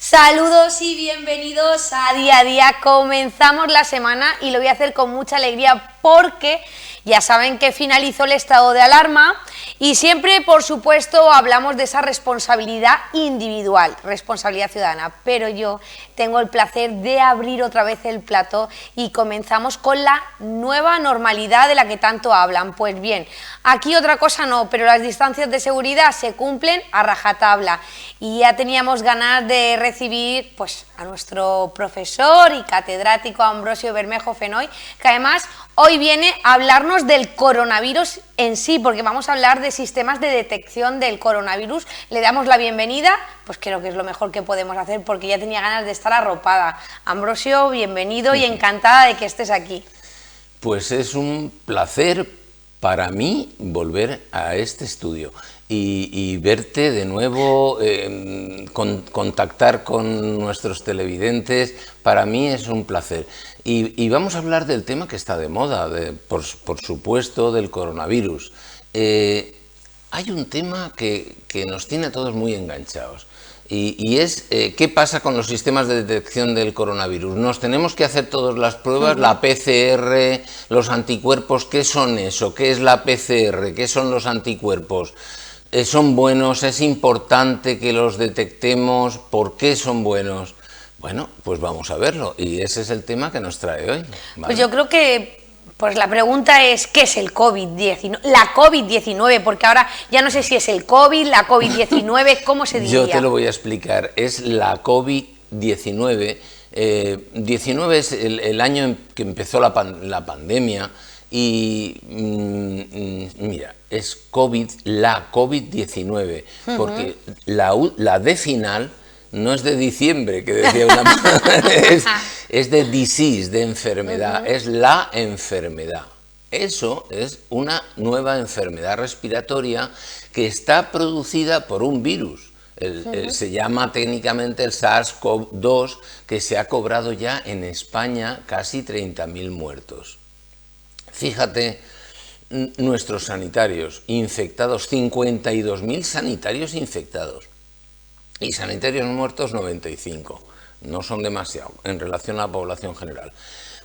Saludos y bienvenidos a Día a Día. Comenzamos la semana y lo voy a hacer con mucha alegría porque ya saben que finalizó el estado de alarma y siempre, por supuesto, hablamos de esa responsabilidad individual, responsabilidad ciudadana, pero yo tengo el placer de abrir otra vez el plató y comenzamos con la nueva normalidad de la que tanto hablan. Pues bien, aquí otra cosa no, pero las distancias de seguridad se cumplen a rajatabla y ya teníamos ganas de recibir pues a nuestro profesor y catedrático Ambrosio Bermejo Fenoy, que además hoy viene a hablarnos del coronavirus en sí, porque vamos a hablar de sistemas de detección del coronavirus. Le damos la bienvenida, pues creo que es lo mejor que podemos hacer porque ya tenía ganas de estar arropada. Ambrosio, bienvenido y encantada de que estés aquí. Pues es un placer para mí volver a este estudio y verte de nuevo, contactar con nuestros televidentes, para mí es un placer. Y vamos a hablar del tema que está de moda, por supuesto, del coronavirus. Hay un tema que nos tiene a todos muy enganchados. Y es, ¿qué pasa con los sistemas de detección del coronavirus? ¿Nos tenemos que hacer todas las pruebas? La PCR, los anticuerpos, ¿qué son eso? ¿Qué es la PCR? ¿Qué son los anticuerpos? ¿Son buenos? ¿Es importante que los detectemos? ¿Por qué son buenos? Bueno, pues vamos a verlo. Y ese es el tema que nos trae hoy, ¿vale? Pues yo creo que pues la pregunta es, ¿qué es el COVID-19? La COVID-19, porque ahora ya no sé si es el COVID, la COVID-19, ¿cómo se diría? Yo te lo voy a explicar, es la COVID-19. 19 es el año en que empezó la pandemia y mira, es COVID, la COVID-19, porque la D final no es de diciembre, que decía una es de disease, de enfermedad, es la enfermedad. Eso es una nueva enfermedad respiratoria que está producida por un virus. Se llama técnicamente el SARS-CoV-2, que se ha cobrado ya en España casi 30.000 muertos. Fíjate, nuestros sanitarios infectados, 52.000 sanitarios infectados. Y sanitarios muertos 95, no son demasiado en relación a la población general.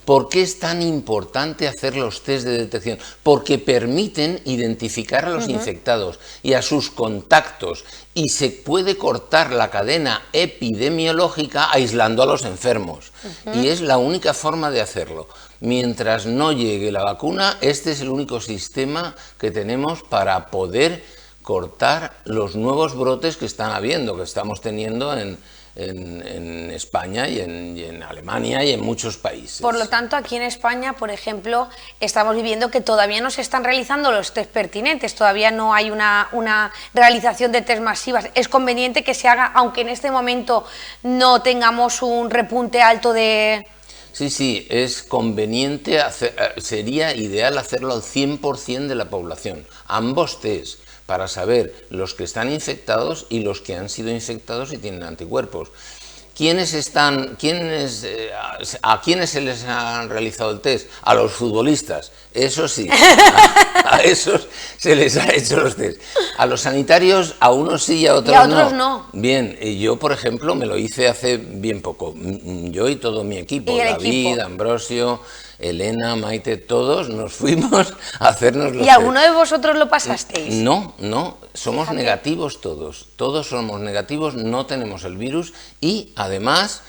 ¿Por qué es tan importante hacer los test de detección? Porque permiten identificar a los infectados y a sus contactos y se puede cortar la cadena epidemiológica aislando a los enfermos. Y es la única forma de hacerlo. Mientras no llegue la vacuna, este es el único sistema que tenemos para poder cortar los nuevos brotes que están habiendo, que estamos teniendo en España y en Alemania y en muchos países. Por lo tanto, aquí en España, por ejemplo, estamos viviendo que todavía no se están realizando los test pertinentes, todavía no hay una realización de test masivas. Es conveniente que se haga, aunque en este momento no tengamos un repunte alto de... Sí, es conveniente, sería ideal hacerlo al 100% de la población, ambos test, para saber los que están infectados y los que han sido infectados y tienen anticuerpos. ¿A quiénes se les han realizado el test? A los futbolistas, eso sí, a esos se les ha hecho los test. A los sanitarios, a unos sí y a otros no. Bien, yo por ejemplo me lo hice hace bien poco, yo y todo mi equipo, David, Ambrosio, Elena, Maite, todos nos fuimos a hacernos los test. ¿Y alguno de vosotros lo pasasteis? No, somos negativos todos somos negativos, no tenemos el virus y además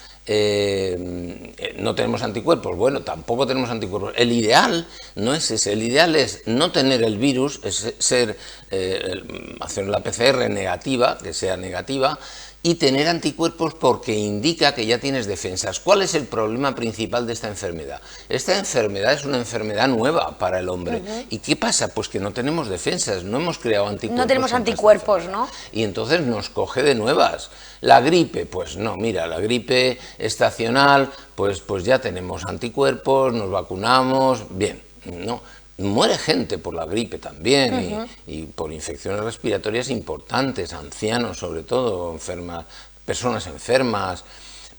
no tenemos anticuerpos. Bueno, tampoco tenemos anticuerpos. El ideal no es ese, el ideal es no tener el virus, es hacer la PCR negativa, que sea negativa, y tener anticuerpos porque indica que ya tienes defensas. ¿Cuál es el problema principal de esta enfermedad? Esta enfermedad es una enfermedad nueva para el hombre. ¿Y qué pasa? Pues que no tenemos defensas, no hemos creado anticuerpos. No tenemos anticuerpos, ¿no? Y entonces nos coge de nuevas. La gripe, pues no, mira, la gripe estacional, pues ya tenemos anticuerpos, nos vacunamos, bien, no. Muere gente por la gripe también y por infecciones respiratorias importantes, ancianos sobre todo, personas enfermas,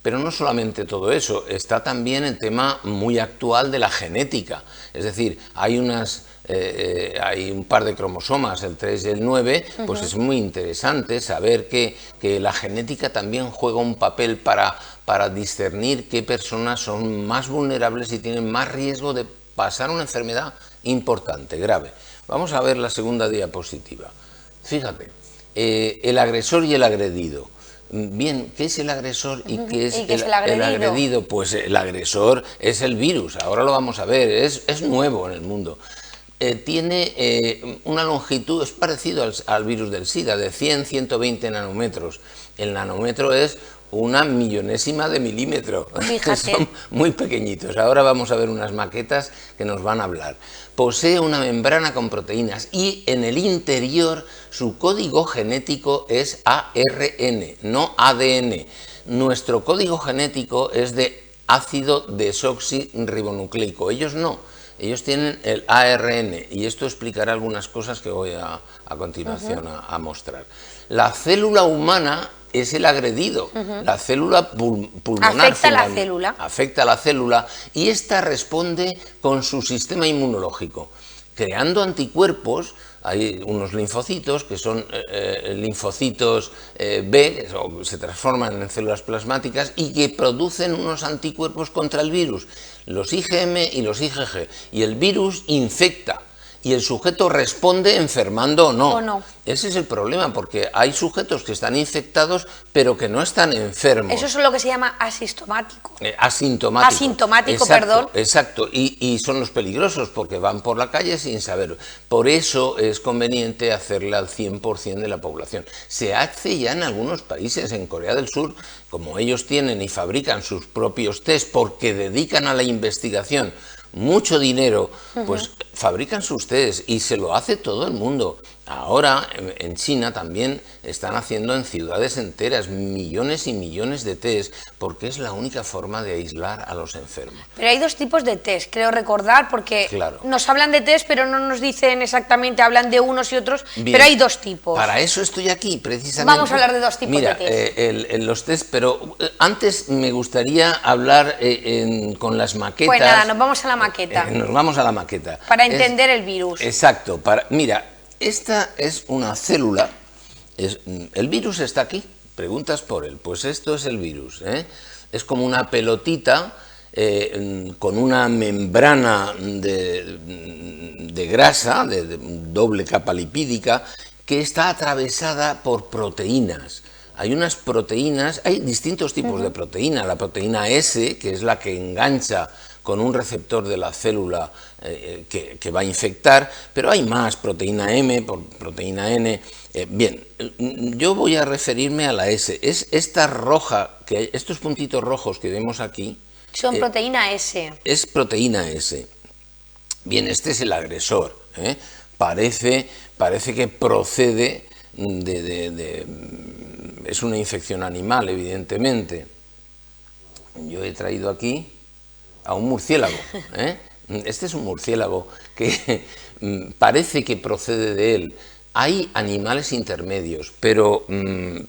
Pero no solamente todo eso, está también el tema muy actual de la genética. Es decir, hay un par de cromosomas, el 3 y el 9, pues es muy interesante saber que la genética también juega un papel para discernir qué personas son más vulnerables y tienen más riesgo de pasar una enfermedad importante, grave. Vamos a ver la segunda diapositiva. Fíjate, el agresor y el agredido. Bien, ¿qué es el agresor y qué es, el agredido? Pues el agresor es el virus, ahora lo vamos a ver, es nuevo en el mundo. Tiene una longitud, es parecido al virus del SIDA, de 100-120 nanómetros. El nanómetro es una millonésima de milímetro. Son muy pequeñitos. Ahora vamos a ver unas maquetas que nos van a hablar. Posee una membrana con proteínas y en el interior su código genético es ARN, no ADN. Nuestro código genético es de ácido desoxirribonucleico. Ellos no. Ellos tienen el ARN y esto explicará algunas cosas que voy a continuación a mostrar. La célula humana es el agredido, la célula pulmonar. Afecta a la célula. Afecta a la célula y esta responde con su sistema inmunológico, creando anticuerpos. Hay unos linfocitos que son linfocitos B, que se transforman en células plasmáticas y que producen unos anticuerpos contra el virus, los IgM y los IgG. Y el virus infecta y el sujeto responde enfermando o no. Ese es el problema, porque hay sujetos que están infectados pero que no están enfermos. Eso es lo que se llama asintomático. Asintomático. Asintomático, exacto, perdón. Exacto, y son los peligrosos porque van por la calle sin saberlo. Por eso es conveniente hacerle al 100% de la población. Se hace ya en algunos países, en Corea del Sur, como ellos tienen y fabrican sus propios test porque dedican a la investigación mucho dinero, pues fabrican sus test y se lo hace todo el mundo. Ahora en China también están haciendo en ciudades enteras millones y millones de test porque es la única forma de aislar a los enfermos. Pero hay dos tipos de test, creo recordar, porque nos hablan de test pero no nos dicen exactamente, hablan de unos y otros. Bien, pero hay dos tipos. Para eso estoy aquí, precisamente. Vamos a hablar de dos tipos de test. Los test, pero antes me gustaría hablar con las maquetas. Pues nada, nos vamos a la maqueta. Nos vamos a la maqueta. Para entender el virus. Exacto. Mira, esta es una célula, el virus está aquí, preguntas por él, pues esto es el virus, es como una pelotita con una membrana de grasa, de doble capa lipídica, que está atravesada por proteínas. Hay unas proteínas, hay distintos tipos de proteína, la proteína S, que es la que engancha con un receptor de la célula que va a infectar, pero hay más, proteína M, proteína N. Bien, yo voy a referirme a la S. Es esta roja, estos puntitos rojos que vemos aquí. Son proteína S. Es proteína S. Bien, este es el agresor. Parece que procede es una infección animal, evidentemente. Yo he traído aquí a un murciélago. Este es un murciélago que parece que procede de él. Hay animales intermedios, pero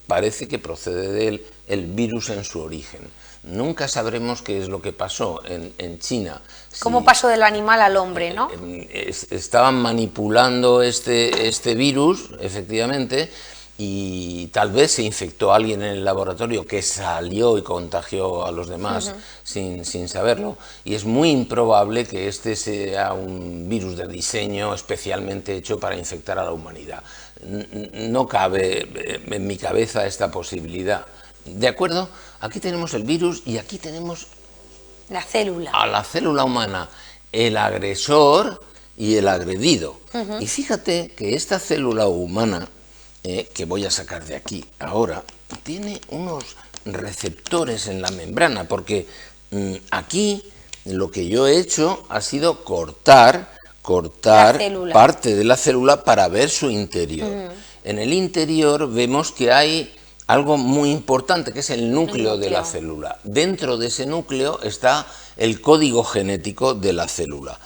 parece que procede de él el virus en su origen. Nunca sabremos qué es lo que pasó en China. ¿Cómo pasó del animal al hombre, no? Estaban manipulando este virus, efectivamente, y tal vez se infectó a alguien en el laboratorio que salió y contagió a los demás sin saberlo, y es muy improbable que este sea un virus de diseño especialmente hecho para infectar a la humanidad. No cabe en mi cabeza esta posibilidad. ¿De acuerdo? Aquí tenemos el virus y aquí tenemos la célula. A la célula humana, el agresor y el agredido. Y fíjate que esta célula humana, que voy a sacar de aquí ahora, tiene unos receptores en la membrana, porque aquí lo que yo he hecho ha sido cortar parte de la célula para ver su interior. En el interior vemos que hay algo muy importante, que es el núcleo de la célula. Dentro de ese núcleo está el código genético de la célula.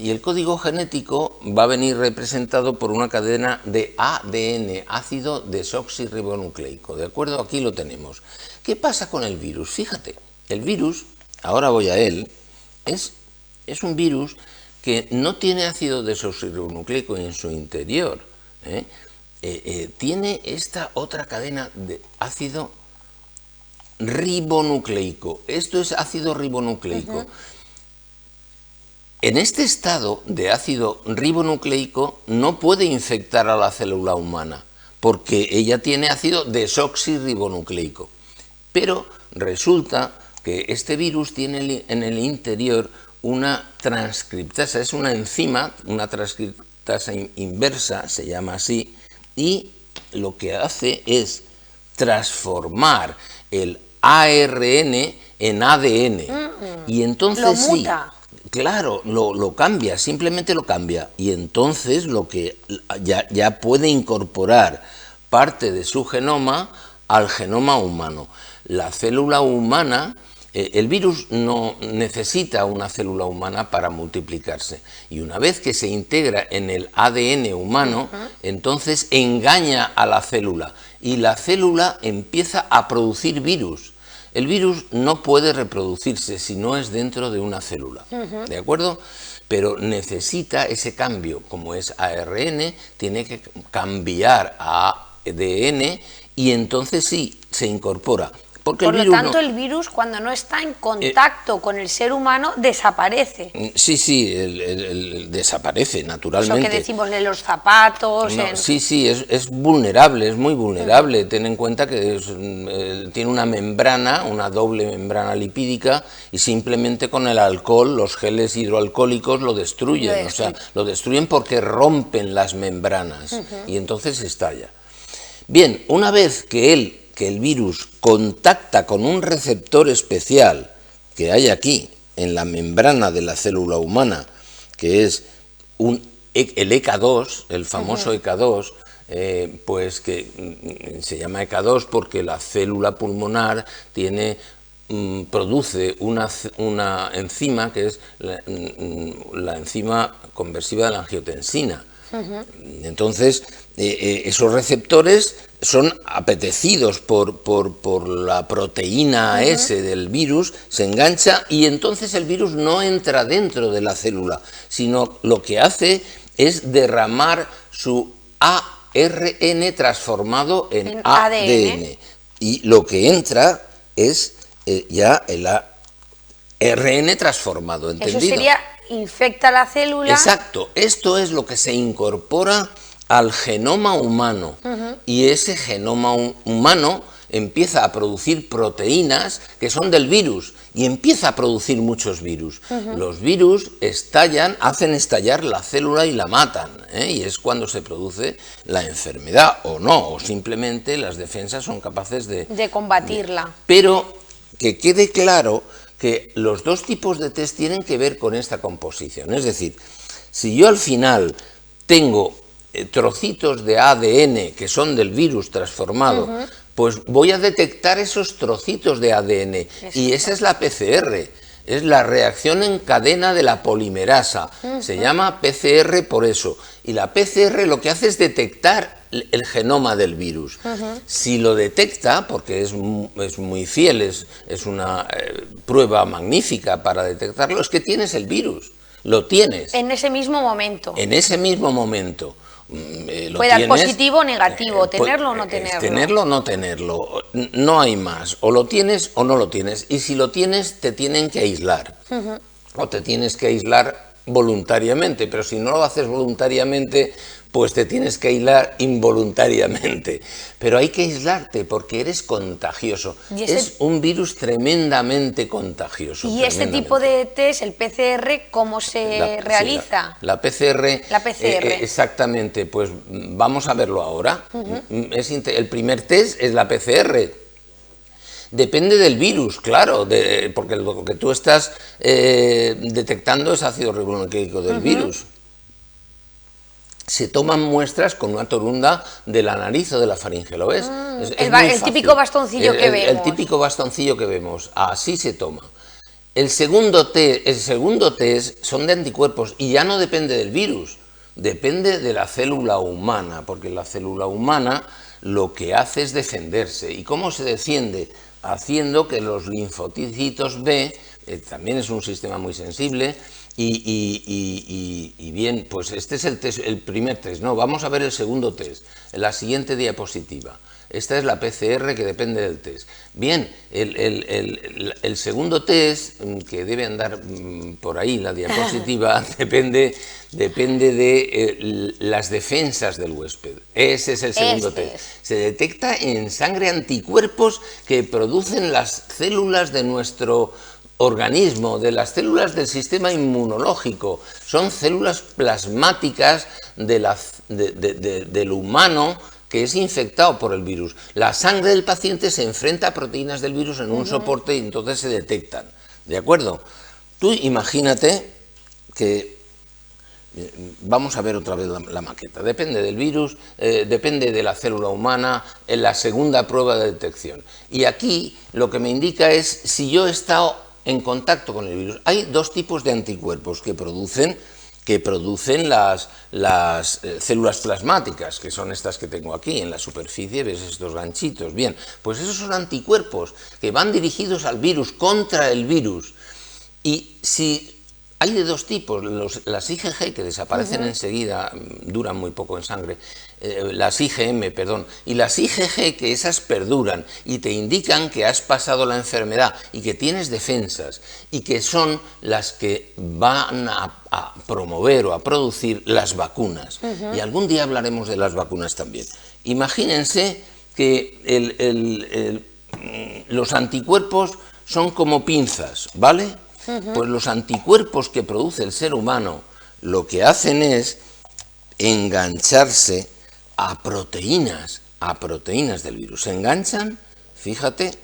Y el código genético va a venir representado por una cadena de ADN, ácido desoxirribonucleico, ¿de acuerdo? Aquí lo tenemos. ¿Qué pasa con el virus? Fíjate, el virus, ahora voy a él, es un virus que no tiene ácido desoxirribonucleico en su interior, tiene esta otra cadena de ácido ribonucleico. Esto es ácido ribonucleico. En este estado de ácido ribonucleico no puede infectar a la célula humana, porque ella tiene ácido desoxirribonucleico. Pero resulta que este virus tiene en el interior una transcriptasa, es una enzima, una transcriptasa inversa, se llama así, y lo que hace es transformar el ARN en ADN. Y entonces lo muta. sí, claro, lo cambia, simplemente lo cambia. Y entonces lo que ya puede incorporar parte de su genoma al genoma humano. La célula humana, el virus no necesita una célula humana para multiplicarse. Y una vez que se integra en el ADN humano, entonces engaña a la célula. Y la célula empieza a producir virus. El virus no puede reproducirse si no es dentro de una célula, ¿de acuerdo? Pero necesita ese cambio, como es ARN, tiene que cambiar a ADN y entonces sí, se incorpora. Porque Por el lo virus tanto, el virus, cuando no está en contacto con el ser humano, desaparece. Sí, desaparece naturalmente. Eso que decimos de los zapatos. No, sí, es vulnerable, es muy vulnerable. Ten en cuenta que tiene una membrana, una doble membrana lipídica, y simplemente con el alcohol, los geles hidroalcohólicos lo destruyen. O sea, lo destruyen porque rompen las membranas y entonces estalla. Bien, una vez que el virus contacta con un receptor especial que hay aquí, en la membrana de la célula humana, que es el ECA2, el famoso ECA2, pues que se llama ECA2 porque la célula pulmonar produce una enzima que es la enzima conversiva de la angiotensina. Entonces, esos receptores son apetecidos por la proteína S del virus, se engancha y entonces el virus no entra dentro de la célula, sino lo que hace es derramar su ARN transformado en ADN. Y lo que entra es ya el ARN transformado, ¿entendido? Eso sería, infecta la célula. Exacto, esto es lo que se incorpora al genoma humano y ese genoma humano empieza a producir proteínas que son del virus y empieza a producir muchos virus. Los virus hacen estallar la célula y la matan, y es cuando se produce la enfermedad o no, o simplemente las defensas son capaces de combatirla. Pero que quede claro que los dos tipos de test tienen que ver con esta composición. Es decir, si yo al final tengo trocitos de ADN que son del virus transformado, pues voy a detectar esos trocitos de ADN. Exacto. Y esa es la PCR, es la reacción en cadena de la polimerasa. Se llama PCR por eso. Y la PCR lo que hace es detectar el genoma del virus. Si lo detecta, porque es muy fiel, es una prueba magnífica para detectarlo, es que tienes el virus, lo tienes. En ese mismo momento. En ese mismo momento. Puede dar positivo o negativo, tenerlo o no tenerlo. Tenerlo o no tenerlo, no hay más. O lo tienes o no lo tienes. Y si lo tienes, te tienen que aislar. O te tienes que aislar voluntariamente, pero si no lo haces voluntariamente, pues te tienes que aislar involuntariamente. Pero hay que aislarte porque eres contagioso. Es un virus tremendamente contagioso. ¿Y este tipo de test, el PCR, cómo se realiza? La PCR. La PCR. Exactamente, pues vamos a verlo ahora. El primer test es la PCR. Depende del virus, claro, porque lo que tú estás detectando es ácido ribonucleico del virus. Se toman muestras con una torunda de la nariz o de la faringe, ¿lo ves? El típico bastoncillo que vemos. El típico bastoncillo que vemos, así se toma. El segundo test son de anticuerpos y ya no depende del virus, depende de la célula humana, porque la célula humana lo que hace es defenderse. ¿Y cómo se defiende? Haciendo que los linfocitos B, también es un sistema muy sensible, y bien, pues este es el primer test. No, vamos a ver el segundo test, en la siguiente diapositiva. Esta es la PCR que depende del test. Bien, el segundo test, que debe andar por ahí la diapositiva, depende de las defensas del huésped. Ese es el segundo test. Se detecta en sangre anticuerpos que producen las células de nuestro organismo, de las células del sistema inmunológico. Son células plasmáticas del humano que es infectado por el virus. La sangre del paciente se enfrenta a proteínas del virus en un soporte y entonces se detectan. ¿De acuerdo? Tú imagínate que... Vamos a ver otra vez la maqueta. Depende del virus, depende de la célula humana, en la segunda prueba de detección. Y aquí lo que me indica es si yo he estado en contacto con el virus. Hay dos tipos de anticuerpos que producen las células plasmáticas, que son estas que tengo aquí en la superficie, ves estos ganchitos. Bien, pues esos son anticuerpos que van dirigidos al virus, contra el virus. Y si hay de dos tipos, las IgG que desaparecen enseguida, duran muy poco en sangre, las IgM, perdón, y las IgG que esas perduran y te indican que has pasado la enfermedad y que tienes defensas y que son las que van a promover o a producir las vacunas. Y algún día hablaremos de las vacunas también. Imagínense que los anticuerpos son como pinzas, ¿vale? Pues los anticuerpos que produce el ser humano lo que hacen es engancharse a proteínas del virus. Se enganchan, fíjate,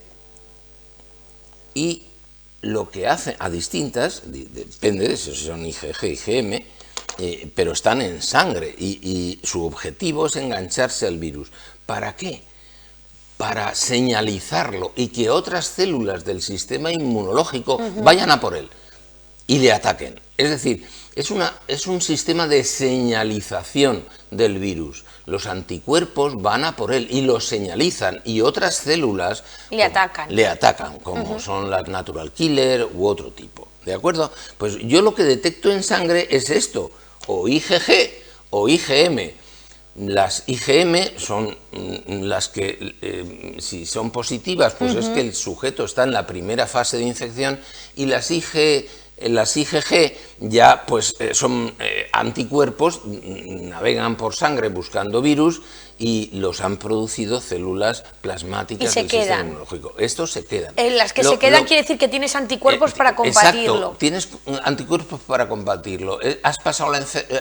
y lo que hacen a distintas, depende de si son IgG, IgM, pero están en sangre y su objetivo es engancharse al virus. ¿Para qué? Para señalizarlo y que otras células del sistema inmunológico vayan a por él y le ataquen. Es decir, es un sistema de señalización del virus. Los anticuerpos van a por él y lo señalizan y otras células le atacan, como son las natural killer u otro tipo. ¿De acuerdo? Pues yo lo que detecto en sangre es esto, o IgG o IgM. Las IgM son las que, si son positivas, pues es que el sujeto está en la primera fase de infección, y las IgG ya pues son anticuerpos, navegan por sangre buscando virus y los han producido células plasmáticas del sistema inmunológico. Estos se quedan. Las que se quedan quiere decir que tienes anticuerpos para combatirlo. Exacto, tienes anticuerpos para combatirlo.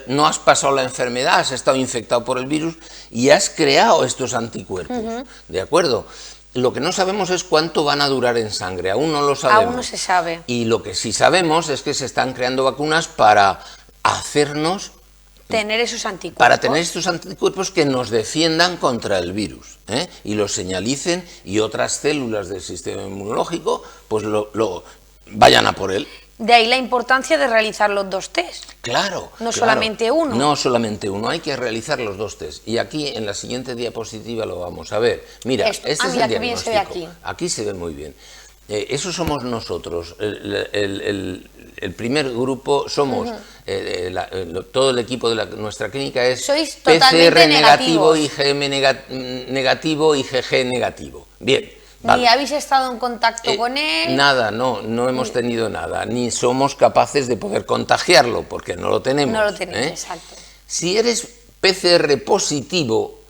No has pasado la enfermedad, has estado infectado por el virus y has creado estos anticuerpos. ¿De acuerdo? Lo que no sabemos es cuánto van a durar en sangre, aún no lo sabemos. Aún no se sabe. Y lo que sí sabemos es que se están creando vacunas para hacernos... tener esos anticuerpos. Para tener estos anticuerpos que nos defiendan contra el virus, y los señalicen y otras células del sistema inmunológico pues lo vayan a por él. De ahí la importancia de realizar los dos test. Claro. No solamente uno. No solamente uno, hay que realizar los dos test. Y aquí en la siguiente diapositiva lo vamos a ver. Mira, este es el diagnóstico. Bien se ve aquí. Aquí se ve muy bien. Eso somos nosotros. El primer grupo somos, todo el equipo de nuestra clínica es PCR negativo, IgM negativo, IgG negativo. Bien. Vale. ¿Ni habéis estado en contacto con él? Nada, no hemos tenido nada, ni somos capaces de poder contagiarlo, porque no lo tenemos. No lo tenemos, exacto. Si eres PCR positivo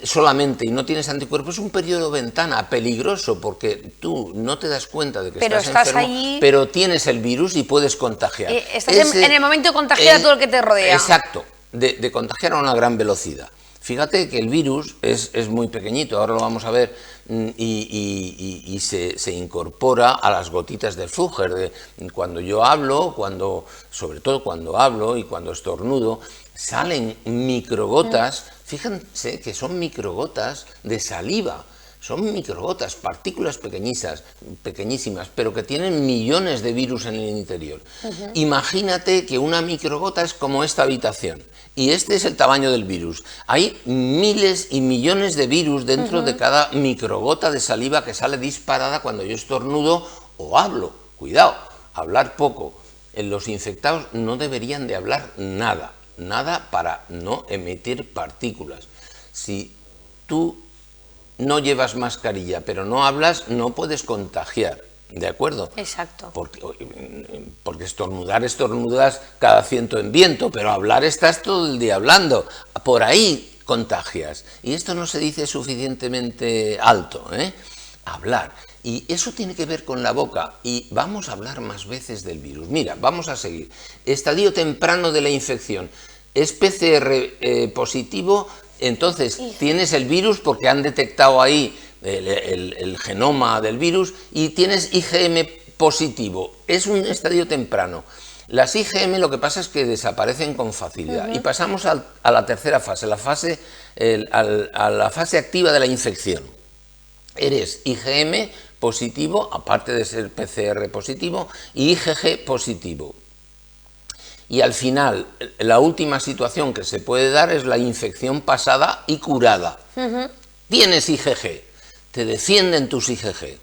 solamente y no tienes anticuerpos, es un periodo ventana peligroso, porque tú no te das cuenta de que estás enfermo, ahí, pero tienes el virus y puedes contagiar. Estás en el momento de contagiar a todo el que te rodea. Exacto, de contagiar a una gran velocidad. Fíjate que el virus es muy pequeñito, ahora lo vamos a ver, y se incorpora a las gotitas del Fugger. Cuando yo hablo, sobre todo cuando hablo y cuando estornudo, salen microgotas, fíjense que son microgotas de saliva. Son microgotas, partículas pequeñísimas, pero que tienen millones de virus en el interior. Imagínate que una microgota es como esta habitación, y este es el tamaño del virus. Hay miles y millones de virus dentro de cada microgota de saliva que sale disparada cuando yo estornudo o hablo. Cuidado, hablar poco. Los infectados no deberían de hablar nada para no emitir partículas. Si tú no llevas mascarilla, pero no hablas, no puedes contagiar, ¿de acuerdo? Exacto. Porque estornudas cada ciento en viento, pero hablar estás todo el día hablando. Por ahí contagias. Y esto no se dice suficientemente alto, ¿eh? Hablar. Y eso tiene que ver con la boca. Y vamos a hablar más veces del virus. Mira, vamos a seguir. Estadio temprano de la infección. Es PCR positivo. Entonces tienes el virus porque han detectado ahí el genoma del virus y tienes IgM positivo. Es un estadio temprano. Las IgM lo que pasa es que desaparecen con facilidad y pasamos a la tercera fase, a la fase activa de la infección. Eres IgM positivo, aparte de ser PCR positivo, y IgG positivo. Y al final, la última situación que se puede dar es la infección pasada y curada. Tienes IgG, te defienden tus IgG.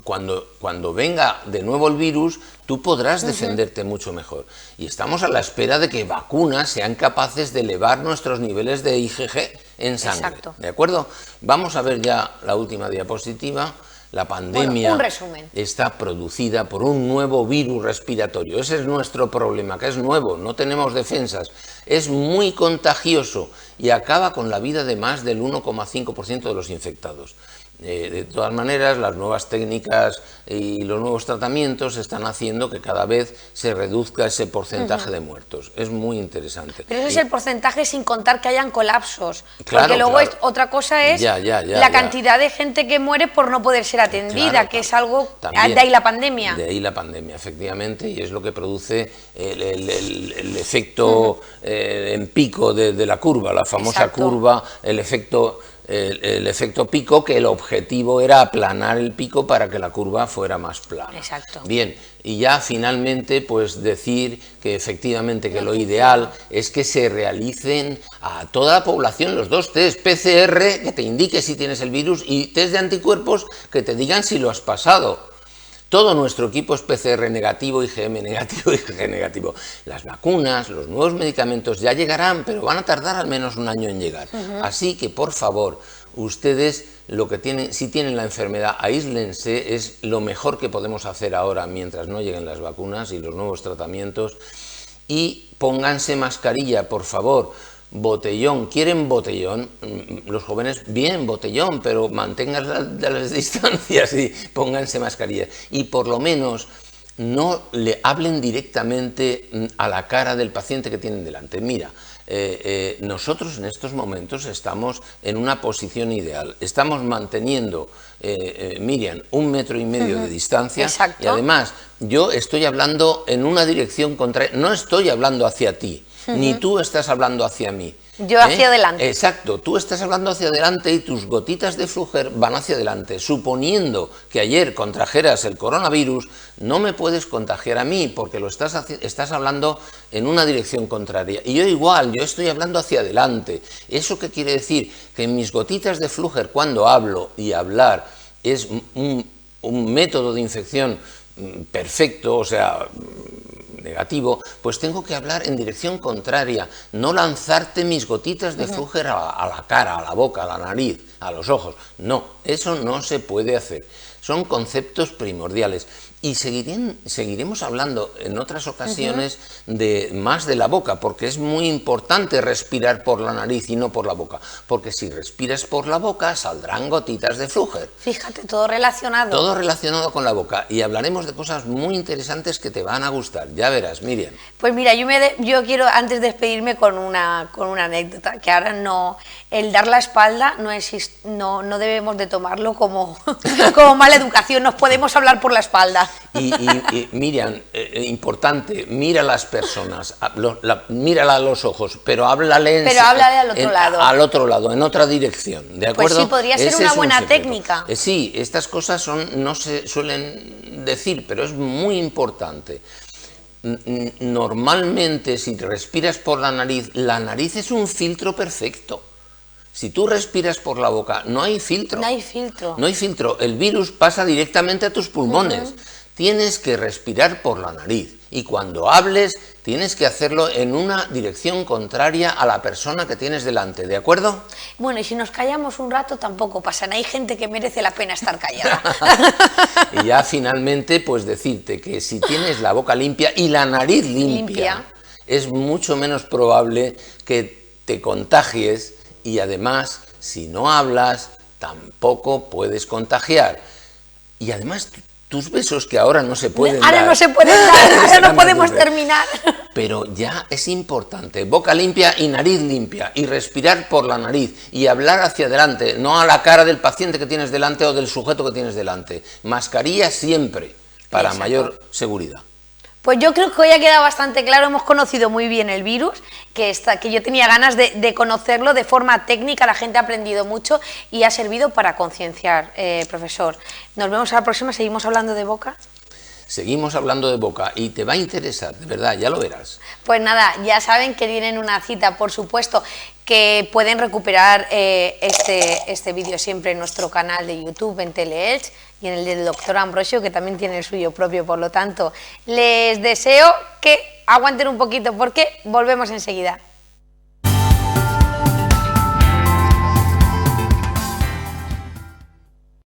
Cuando venga de nuevo el virus, tú podrás defenderte mucho mejor. Y estamos a la espera de que vacunas sean capaces de elevar nuestros niveles de IgG en sangre. Exacto. ¿De acuerdo? Vamos a ver ya la última diapositiva. La pandemia un resumen. Está producida por un nuevo virus respiratorio. Ese es nuestro problema, que es nuevo, no tenemos defensas. Es muy contagioso y acaba con la vida de más del 1,5% de los infectados. De todas maneras, las nuevas técnicas y los nuevos tratamientos están haciendo que cada vez se reduzca ese porcentaje de muertos. Es muy interesante. Pero ese es el porcentaje sin contar que hayan colapsos. Claro, porque luego claro. Otra cosa es la cantidad de gente que muere por no poder ser atendida, Claro, que es algo... también, de ahí la pandemia. De ahí la pandemia, efectivamente, y es lo que produce el efecto en pico de la curva, la famosa Exacto. curva, el efecto pico, que el objetivo era aplanar el pico para que la curva fuera más plana. Exacto. Bien, y ya finalmente pues decir que efectivamente que lo ideal es que se realicen a toda la población los dos test, PCR que te indique si tienes el virus y test de anticuerpos que te digan si lo has pasado. Todo nuestro equipo es PCR negativo, IgM negativo, IgG negativo. Las vacunas, los nuevos medicamentos ya llegarán, pero van a tardar al menos un año en llegar. Así que, por favor, ustedes lo que tienen, si tienen la enfermedad, aíslense, es lo mejor que podemos hacer ahora mientras no lleguen las vacunas y los nuevos tratamientos. Y pónganse mascarilla, por favor. Botellón, ¿quieren botellón? Los jóvenes, bien, botellón, pero mantengan las distancias y pónganse mascarilla. Y por lo menos no le hablen directamente a la cara del paciente que tienen delante. Mira, nosotros en estos momentos estamos en una posición ideal. Estamos manteniendo, Miriam, 1,5 metros de distancia. Exacto. Y además yo estoy hablando en una dirección contraria, no estoy hablando hacia ti. Ni tú estás hablando hacia mí. Yo hacia adelante. Exacto, tú estás hablando hacia adelante y tus gotitas de Fluger van hacia adelante. Suponiendo que ayer contrajeras el coronavirus, no me puedes contagiar a mí porque lo estás hablando en una dirección contraria. Y yo igual, yo estoy hablando hacia adelante. ¿Eso qué quiere decir? Que mis gotitas de Fluger, cuando hablo, y hablar es un método de infección perfecto, o sea, negativo, pues tengo que hablar en dirección contraria, no lanzarte mis gotitas de Fluger a la cara, a la boca, a la nariz, a los ojos. No, eso no se puede hacer. Son conceptos primordiales. Y seguiremos hablando en otras ocasiones más de la boca, porque es muy importante respirar por la nariz y no por la boca, porque si respiras por la boca saldrán gotitas de Fluger. Fíjate, todo relacionado. Todo relacionado con la boca, y hablaremos de cosas muy interesantes que te van a gustar, ya verás, Miriam. Pues mira, yo quiero antes despedirme con una anécdota, que ahora no, el dar la espalda no debemos de tomarlo como, como mala educación, nos podemos hablar por la espalda. Y Miriam, importante, mira a las personas, mírala a los ojos, pero háblale al otro lado. Al otro lado, en otra dirección, ¿de acuerdo? Pues sí, podría ser una buena técnica. Sí, estas cosas no se suelen decir, pero es muy importante. Normalmente, si respiras por la nariz es un filtro perfecto. Si tú respiras por la boca, no hay filtro. No hay filtro. No hay filtro. El virus pasa directamente a tus pulmones. Tienes que respirar por la nariz. Y cuando hables, tienes que hacerlo en una dirección contraria a la persona que tienes delante, ¿de acuerdo? Bueno, y si nos callamos un rato tampoco pasa nada. Hay gente que merece la pena estar callada. Y ya finalmente, pues decirte que si tienes la boca limpia y la nariz limpia, es mucho menos probable que te contagies. Y además, si no hablas, tampoco puedes contagiar. Y además, tus besos que ahora no se pueden dar. Ahora no se pueden dar, ahora no podemos terminar. Pero ya es importante, boca limpia y nariz limpia, y respirar por la nariz, y hablar hacia adelante, no a la cara del paciente que tienes delante o del sujeto que tienes delante. Mascarilla siempre, para mayor seguridad. Pues yo creo que hoy ha quedado bastante claro, hemos conocido muy bien el virus, que yo tenía ganas de conocerlo de forma técnica, la gente ha aprendido mucho y ha servido para concienciar, profesor. Nos vemos a la próxima, seguimos hablando de boca. Seguimos hablando de boca y te va a interesar, de verdad, ya lo verás. Pues nada, ya saben que tienen una cita, por supuesto, que pueden recuperar este vídeo siempre en nuestro canal de YouTube, en Teleelch, y en el del doctor Ambrosio, que también tiene el suyo propio. Por lo tanto, les deseo que aguanten un poquito porque volvemos enseguida.